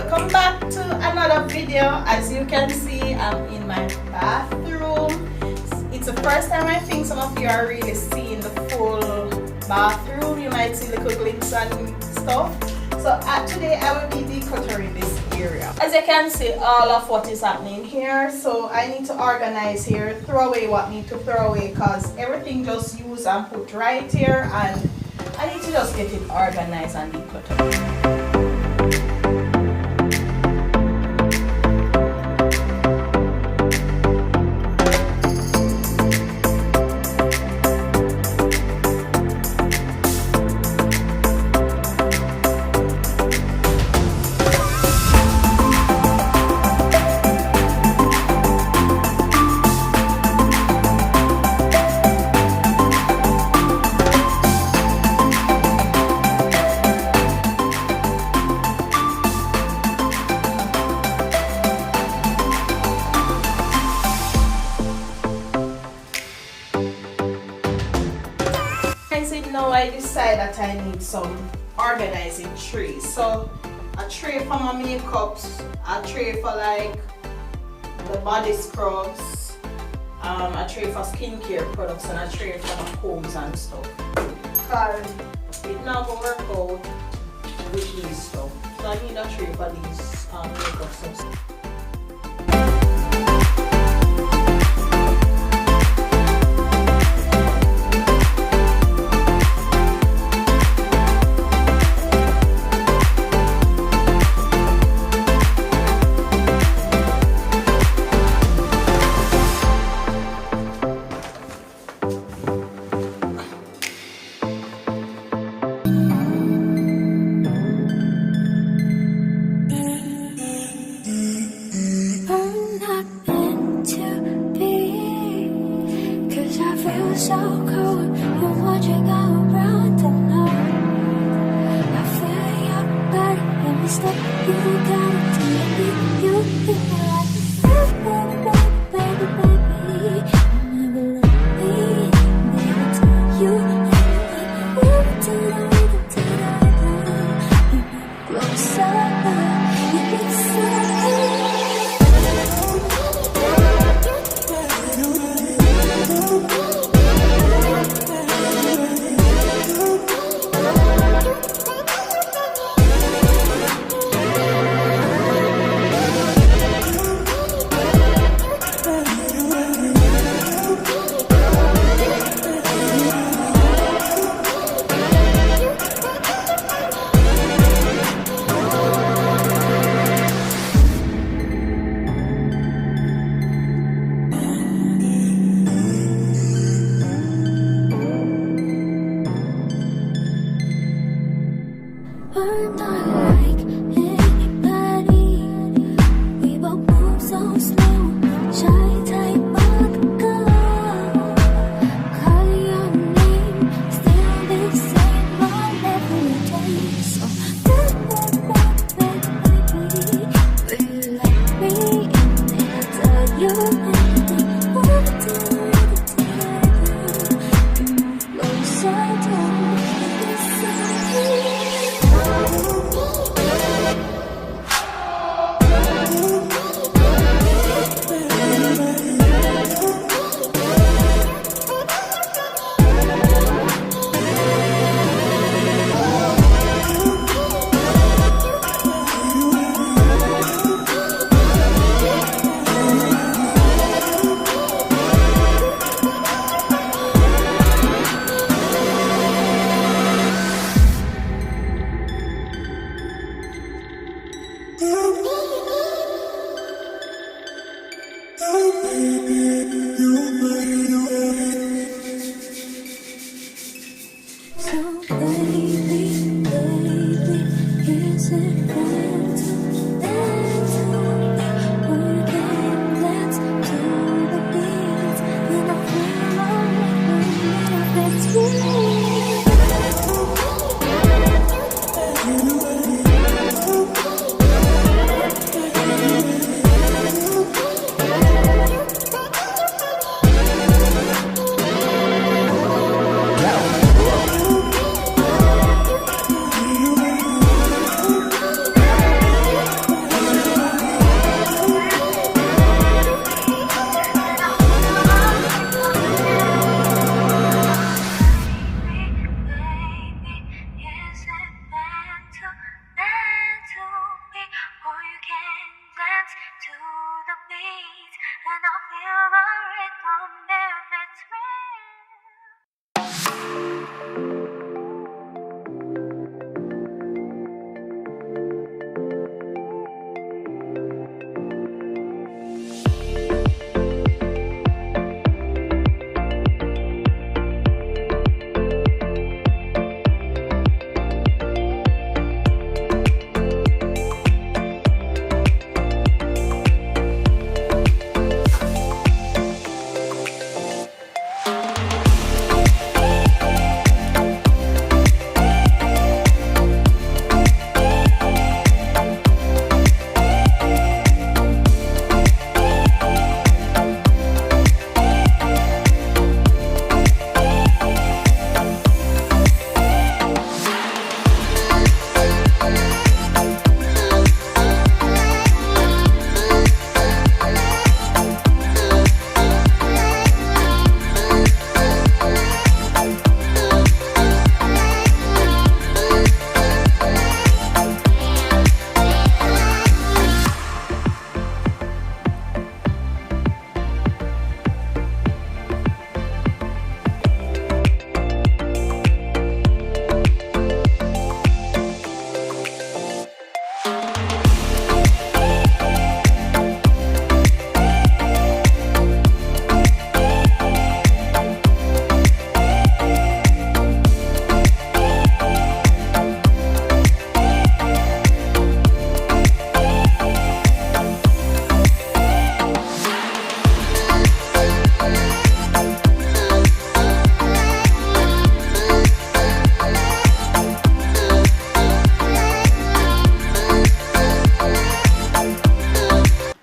Welcome back to another video. As you can see, I'm in my bathroom. It's the first time I think some of you are really seeing the full bathroom. You might see little glimpses and stuff. So today I will be decluttering this area. As you can see, all of what is happening here. So I need to organize here, throw away what need to throw away, because everything just use and put right here, and I need to just get it organized and declutter. Now I decide that I need some organizing trays. So a tray for my makeups, a tray for like the body scrubs, a tray for skincare products, and a tray for my combs and stuff. Because it now go work out with these stuff. So I need a tray for these makeup stuff. feel the rhythm